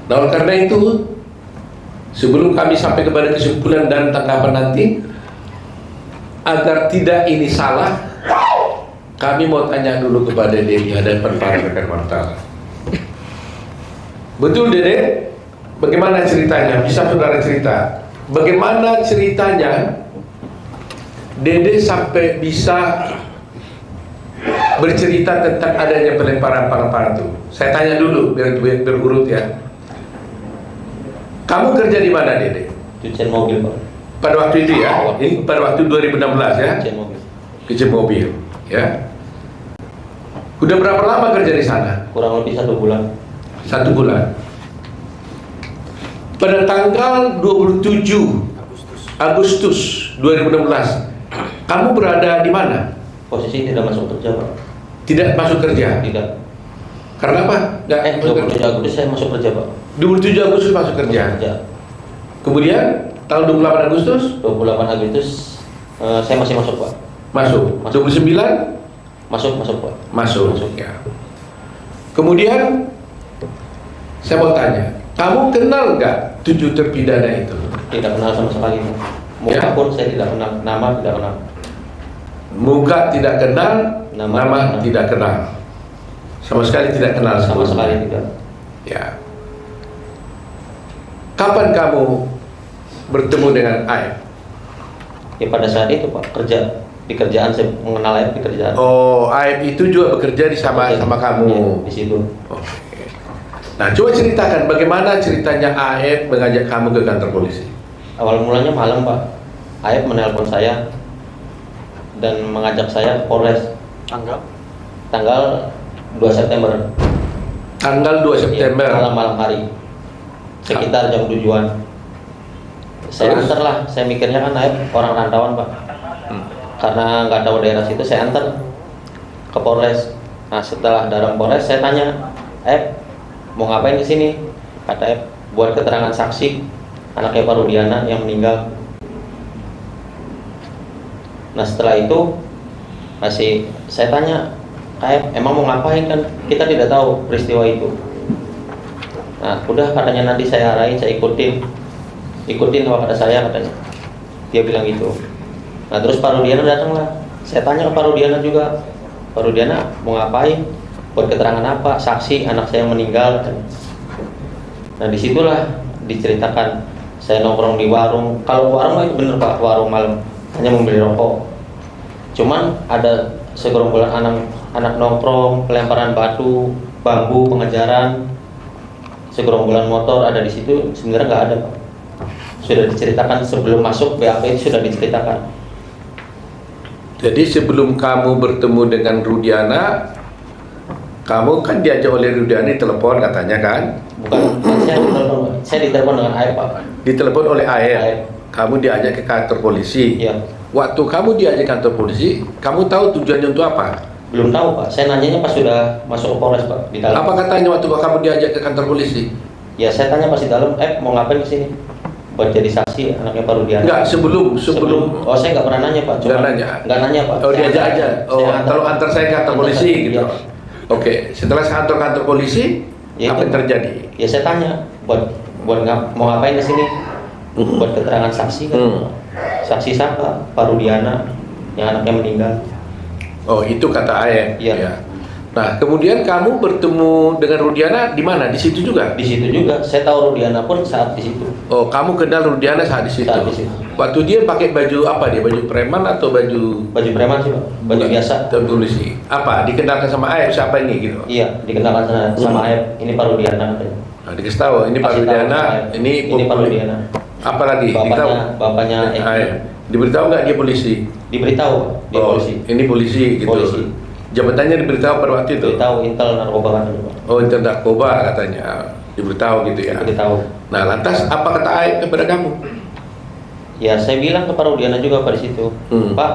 Nah, oleh karena itu, sebelum kami sampai kepada kesimpulan dan tanggapan nanti, agar tidak ini salah, kami mau tanya dulu kepada Dede di hadapan para rekan wartawan. Betul Dede? Bagaimana ceritanya? Bisa saudara cerita? Bagaimana ceritanya Dede sampai bisa bercerita tentang adanya pelemparan parang-parang itu? Saya tanya dulu biar berurut ya. Kamu kerja di mana Dede? Cucian mobil Pak. Pada waktu itu ya? Ini pada waktu 2016 ya? Cucian mobil. Cucian mobil ya. Udah berapa lama kerja di sana? Kurang lebih 1 bulan. 1 bulan. Pada tanggal 27 Agustus 2016, kamu berada di mana? Posisi tidak masuk kerja Pak. Tidak masuk kerja? Tidak. Karena apa? Nggak masuk 27 kerja. Agustus saya masuk kerja Pak. 27 Agustus masuk kerja. Masuk kerja. Kemudian tanggal 28 Agustus 28 Agustus saya masih masuk Pak. masuk. Masuk. 29 Masuk Pak. masuk. Ya. Kemudian saya mau tanya, kamu kenal nggak 7 terpidana itu? Tidak kenal sama sekali Pak. Muka Ya. pun saya tidak kenal, nama tidak kenal. Muka tidak kenal, Nama nama kenal. tidak kenal. Sama sekali tidak kenal Sama sebelumnya. sekali tidak. Ya. Kapan kamu bertemu dengan Aep? Ya pada saat itu Pak, kerja di kerjaan saya mengenal Aep di kerjaan. Oh, Aep itu juga bekerja di sama kamu. Ya, di situ. Oke. Nah, coba ceritakan bagaimana ceritanya Aep mengajak kamu ke kantor polisi. Awal mulanya malam Pak. Aep menelpon saya dan mengajak saya ke Polres. Tanggal 2 September. Tanggal 2 September. Ya, malam hari. Sekitar jam 7-an. Saya Terus? antar lah. Saya mikirnya kan Aep orang rantauan Pak. Karena nggak tahu daerah situ, saya antar ke Polres. Nah setelah dalam Polres saya tanya, Aep mau ngapain di sini? Kata Aep, buat keterangan saksi anaknya Pak Rudiana yang meninggal. Nah setelah itu masih saya tanya, Aep emang mau ngapain, kan kita tidak tahu peristiwa itu. Nah udah katanya nanti saya arahin, saya ikutin apa kata saya katanya. Dia bilang gitu. Nah terus Pak Rudiana datang lah. Saya tanya ke Pak Rudiana juga, Pak Rudiana mau ngapain? Buat keterangan apa? Saksi anak saya yang meninggal. Nah disitulah diceritakan saya nongkrong di warung. Kalau warung itu bener Pak, warung malam, hanya membeli rokok. Cuman ada segerombolan anak nongkrong, pelemparan batu, bambu, pengejaran, segerombolan motor ada di situ. Sebenarnya nggak ada Pak. Sudah diceritakan sebelum masuk BAP itu sudah diceritakan. Jadi sebelum kamu bertemu dengan Rudiana, kamu kan diajak oleh Rudiana telepon katanya kan? Bukan saya ditelepon dengan Aep Pak. Ditelepon oleh Aep. Aep. Kamu diajak ke kantor polisi. Iya. Waktu kamu diajak kantor polisi, kamu tahu tujuannya untuk apa? Belum tahu Pak. Saya nanyanya pas sudah masuk ke Polres Pak di dalam. Apa katanya waktu kamu diajak ke kantor polisi? Ya saya tanya pas di dalam, mau ngapain ke sini? Buat jadi saksi anaknya Pak Rudiana. Enggak, sebelum. Oh saya nggak pernah nanya Pak. Nggak nanya. Nggak nanya Pak. Oh, Saya diajak antar- aja. Oh, saya antar- kalau antar saya ke kantor antar polisi saya, gitu. iya. Oke, setelah kantor polisi, Ya, apa itu. yang terjadi? Ya saya tanya, mau ngapain ke sini? Buat keterangan saksi kan. Saksi siapa? Pak Rudiana yang anaknya meninggal. Oh, itu kata Aep. Iya. Ya. Nah, kemudian kamu bertemu dengan Rudiana di mana? Di situ juga? Di situ juga. Saya tahu Rudiana pun saat di situ. Oh, kamu kenal Rudiana saat di situ? Saat di situ. Waktu dia pakai baju apa dia? Baju preman atau baju Baju preman sih Pak. Baju biasa. polisi? Apa? Dikenalkan sama Aep siapa ini gitu? Iya, dikenalkan sama Aep. Ini Pak Rudiana katanya. Nah, dikasih tahu ini Pak Kasih tahu Rudiana, sama Aep. ini Pak Rudiana. Apa lagi? Bapaknya Eki. Aep. Diberitahu nggak dia polisi? Diberitahu dia Oh, polisi. ini polisi gitu. Polisi. Jabatannya diberitahu pada waktu itu. Diberitahu Intel narkoba kan Pak. Oh, intel narkoba katanya. Diberitahu gitu ya. Diberitahu. Nah, lantas apa kata Aep kepada kamu? Ya saya bilang ke Pak Rudiana juga pada situ, Pak,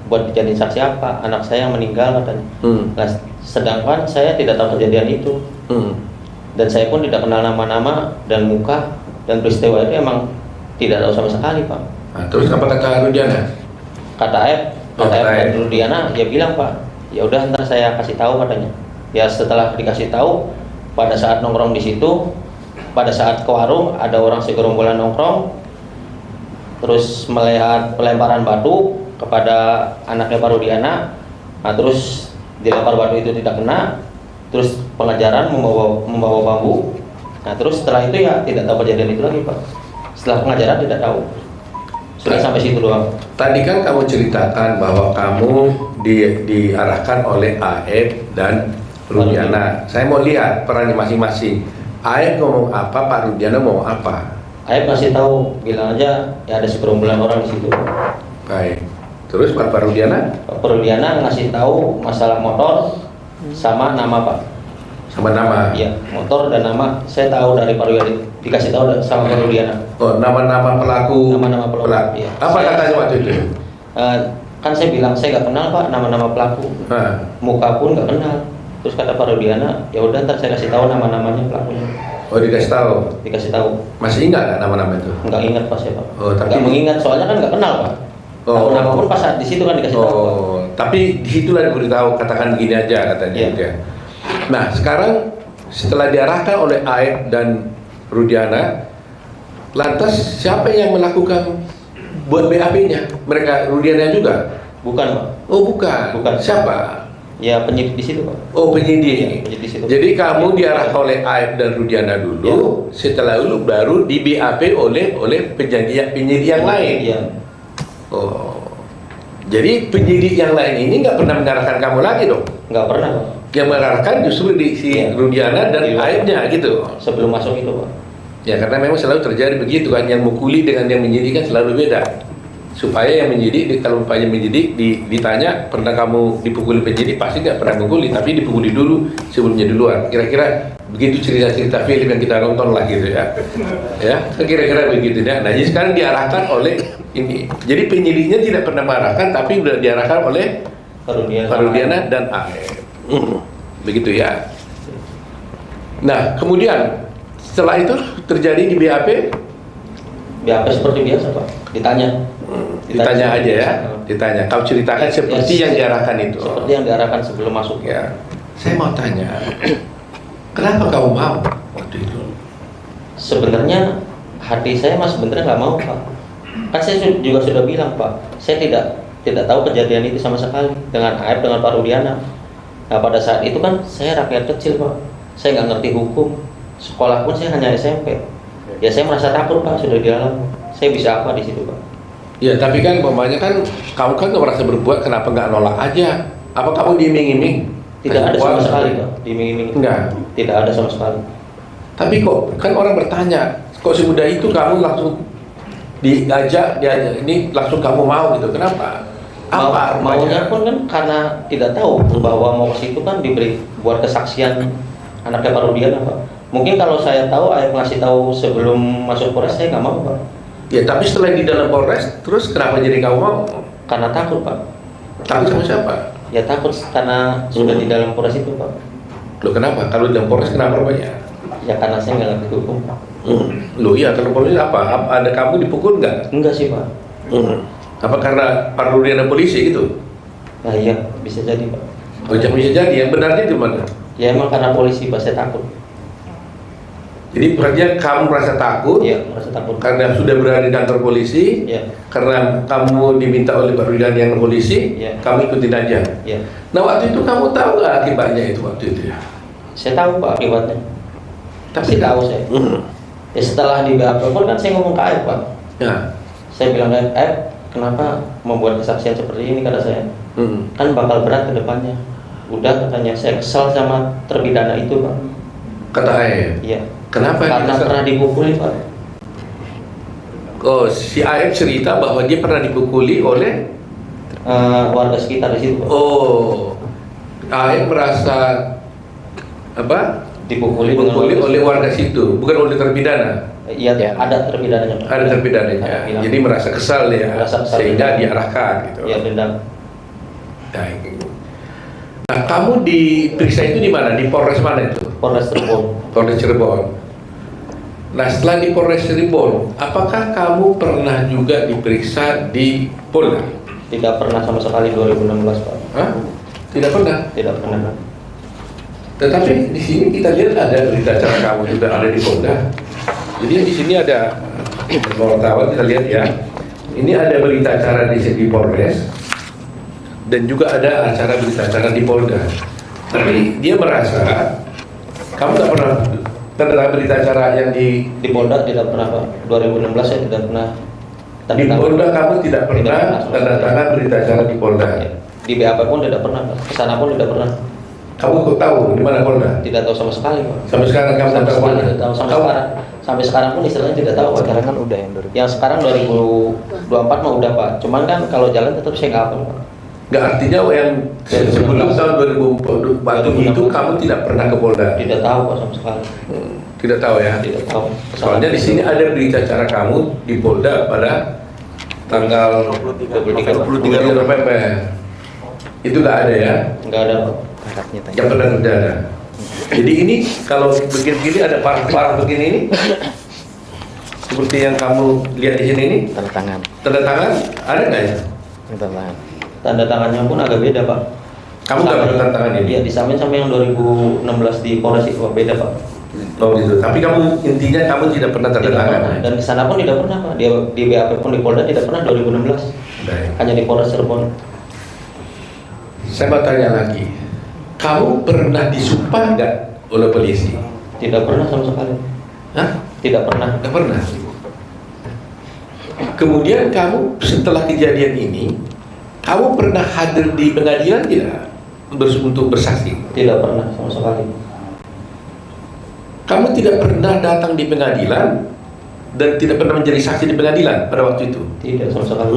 buat dijadiin saksi apa? Anak saya yang meninggal katanya. Nah, sedangkan saya tidak tahu kejadian itu. Dan saya pun tidak kenal nama-nama dan muka, dan peristiwa itu emang tidak tahu sama sekali Pak. Nah, terus apa kata Rudiana? Kata Aep, Kata Aep. Rudiana, dia bilang Pak, ya udah ntar saya kasih tahu katanya. Ya setelah dikasih tahu, pada saat nongkrong di situ, pada saat ke warung ada orang segerombolan nongkrong, terus melihat pelemparan batu kepada anaknya Pak Rudiana. Nah, terus dilempar batu itu tidak kena, terus pengajaran membawa bambu. Nah, terus setelah itu ya tidak tahu kejadian itu lagi Pak. Setelah pengajaran tidak tahu. Sudah sampai situ doang. Tadi kan kamu ceritakan bahwa kamu diarahkan oleh Aep dan Rudiana. Saya mau lihat perannya masing-masing. Aep ngomong apa, Pak Rudiana ngomong apa? Aep kasih tahu, bilang aja ya ada segerombolan orang di situ. Baik. Terus Pak Rudiana? Pak Rudiana ngasih tahu masalah motor sama nama Pak. Sama nama? Iya, motor dan nama saya tahu dari Pak Rudiana, dikasih tahu sama Pak Rudiana. Oh, nama-nama pelaku. Nama-nama pelaku. Iya. Apa katanya waktu itu? Kan saya bilang saya nggak kenal Pak nama-nama pelaku. Muka pun nggak kenal. Terus kata Pak Rudiana, ya udah ntar saya kasih tahu nama-namanya pelakunya. Oh, dikasih tahu. Dikasih tahu. Masih ingat nggak nama-nama itu? Nggak ingat Pak saya Pak. Oh, tapi nggak mengingat soalnya kan nggak kenal Pak. Oh. Nama pun pas saat di situ kan dikasih tahu Pak. Oh, tapi disitulah diberitahu, katakan begini aja katanya. Iya. Gitu ya. Nah, sekarang setelah diarahkan oleh Aep dan Rudiana, lantas siapa yang melakukan buat BAP-nya? Mereka Rudiana juga? Bukan Pak. Oh, bukan. Bukan. Siapa? Ya penyidik di situ Pak. Oh, penyidik. Iya, penyidik di situ. Jadi kamu diarahkan oleh Aep dan Rudiana dulu, setelah itu baru di BAP oleh penyidik yang lain. Iya. Oh. Jadi penyidik yang lain ini nggak pernah mengarahkan kamu lagi dong? Nggak pernah Pak. Yang mengarahkan justru di si Iya. Rudiana dan Iya. Aibnya gitu. Sebelum masuk itu Pak. Ya karena memang selalu terjadi begitu kan, yang mukuli dengan yang menyidik kan selalu beda. Supaya yang menyidik, kalau upaya menyidik ditanya pernah kamu dipukuli penyidik, pasti nggak pernah mukuli, tapi dipukuli dulu sebelumnya duluan. Kira-kira begitu cerita-cerita film yang kita nonton lah gitu ya. Ya, kira-kira begitu ya. Nah, jadi sekarang diarahkan oleh ini. Jadi penyidiknya tidak pernah mengarahkan, tapi sudah diarahkan oleh Pak Rudiana dan Aep. Begitu ya. Nah, kemudian setelah itu terjadi di BAP? BAP seperti biasa Pak. Ditanya aja ya. Ditanya. Kau ceritakan seperti yang diarahkan itu. Seperti yang diarahkan sebelum masuk. Ya. Saya mau tanya, kenapa kau mau waktu itu? Sebenarnya hati saya mas sebenarnya nggak mau Pak. Kan saya juga sudah bilang Pak, saya tidak tahu kejadian itu sama sekali dengan Aep dengan Pak Rudiana. Nah pada saat itu kan saya rakyat kecil Pak, saya nggak ngerti hukum, sekolah pun saya hanya SMP. Ya saya merasa takut Pak sudah di dalam. Saya bisa apa di situ Pak? Ya tapi kan umpamanya kan kamu kan nggak merasa berbuat, kenapa nggak nolak aja? Apa kamu diiming-iming? Tidak ada sama sekali Pak, diiming-iming. Enggak. Tidak ada sama sekali. Tapi kok kan orang bertanya, kok semudah itu kamu langsung diajak ini langsung kamu mau gitu? Kenapa? Apa Maunya pun kan karena tidak tahu bahwa mau ke situ kan diberi buat kesaksian anaknya Pak Rudiana Pak. Mungkin kalau saya tahu, Aep ngasih tahu sebelum masuk Polres, saya nggak mau Pak. Ya tapi setelah di dalam Polres, terus kenapa jadi kamu mau? Karena takut Pak. Takut sama siapa? Ya takut karena sudah di dalam Polres itu Pak. Loh kenapa? Kalau di dalam Polres kenapa rupanya? Ya karena saya nggak ngerti hukum Pak. Loh iya, kalau Polres apa? Ada kamu dipukul nggak? Enggak sih Pak. Apa karena Pak Rudiana polisi gitu? Nah iya, bisa jadi Pak. Oh jangan bisa jadi, yang benarnya di mana? Ya emang karena polisi Pak, saya takut. Jadi berarti kamu merasa takut? Iya, merasa takut. Karena sudah berada di kantor polisi? Iya. Karena kamu diminta oleh Pak Rudiana yang polisi? Iya. Kamu ikutin aja? Iya. Nah waktu itu kamu tahu nggak akibatnya itu waktu itu ya? Saya tahu Pak akibatnya. Tapi Tahu saya. Ya setelah di BAP pun kan saya ngomong ke Aep Pak. Ya. Saya bilang ke Aep, kenapa membuat kesaksian seperti ini kata saya. Kan bakal berat ke depannya. Udah katanya, saya kesal sama terpidana itu Pak. Kata Aep? Iya. Kenapa? Karena pernah dipukuli Pak. Oh, si Aep cerita bahwa dia pernah dipukuli oleh Warga sekitar di situ Pak. Oh, Aep merasa apa? Dipukuli oleh warga situ, bukan oleh terpidana. Iya, ada terpidananya Pak. Ada terpidananya. Ada terpidana. Jadi merasa kesal ya, Merasa kesal, sehingga dendam. diarahkan gitu. Iya, dendam. Nah, kamu diperiksa itu di mana? Di Polres mana itu? Polres Cirebon. Polres Cirebon. Nah, setelah di Polres Cirebon, apakah kamu pernah juga diperiksa di Polda? Tidak pernah sama sekali 2016 Pak. Hah? Tidak pernah. Tidak pernah. Tetapi di sini kita lihat ada berita acara kamu juga ada di Polda. Jadi di sini ada wartawan, kita lihat ya. Ini ada berita acara di Polres dan juga ada acara berita acara di Polda. Tapi dia merasa kamu tak pernah tanda berita acara yang di Polda tidak pernah Pak. 2016 saya tidak pernah. Di Polda kamu tidak pernah tanda tangan berita acara di Polda. Di BAP pun tidak pernah Pak. Kesana pun tidak pernah. Kamu kok tahu di mana Polda? Tidak tahu sama sekali Pak. Sampai sekarang kamu Sampai tak tahu sekali mana? tidak tahu sampai sekarang. Sampai sekarang pun istilahnya tidak tahu Pak. Sekarang kan udah Yang sekarang 2024 mah udah Pak. Cuman kan kalau jalan tetap saya nggak hafal Pak. Nggak, artinya yang sebelum tahun 2020 itu kamu tidak pernah ke Polda? Tidak tahu Pak sama sekali. Tidak tahu ya? Tidak tahu. Soalnya di sini ada berita acara kamu di Polda pada tanggal 23 November. Itu nggak ada ya? nggak ada Pak. Yang pernah terjadi. Jadi ini kalau begini-begini ada parah-parah begini ini, seperti yang kamu lihat di sini ini, tanda tangan. tanda tangan ada nggak ya? Tanda tangan. Tanda tangannya pun agak beda Pak. Kamu nggak pernah tanda tangan ini? Iya, disamain sama yang 2016 di Polres itu Pak, beda Pak. Oh gitu. Tapi kamu intinya kamu tidak pernah tanda Tidak tangan. pernah. Dan di sana pun tidak pernah Pak. Di BAP pun di Polda tidak pernah 2016. Baik. Hanya di Polres Cirebon. Saya mau tanya lagi. Kamu pernah disumpah nggak oleh polisi? Tidak pernah sama sekali. Hah? Tidak pernah. Nggak pernah. Kemudian kamu setelah kejadian ini, kamu pernah hadir di pengadilan tidak untuk bersaksi? Tidak pernah sama sekali. Kamu tidak pernah datang di pengadilan dan tidak pernah menjadi saksi di pengadilan pada waktu itu? Tidak sama sekali.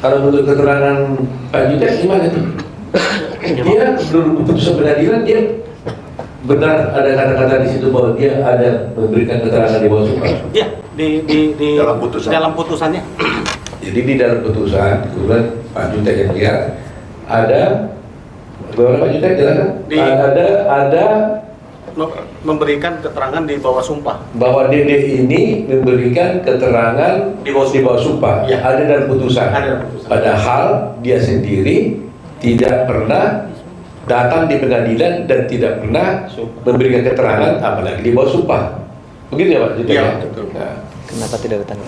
Kalau menurut keterangan Pak Jutek gimana tuh? Dia belum putusan pengadilan, dia benar ada kata-kata di situ bahwa dia ada memberikan keterangan di bawah sumpah. Iya, di dalam putusannya. Jadi di dalam putusan, kebetulan Pak Jutek yang lihat ada, bagaimana Pak Jutek jelaskan? Ada Memberikan keterangan di bawah sumpah. bahwa Dede ini memberikan keterangan di bawah sumpah. Ya. Ada dalam putusan. Ada dalam putusan. Padahal dia sendiri tidak pernah datang di pengadilan dan tidak pernah memberikan keterangan apalagi di bawah sumpah. Begitu ya Pak? Gitu Iya, ya? betul. Nah, Kenapa tidak datang?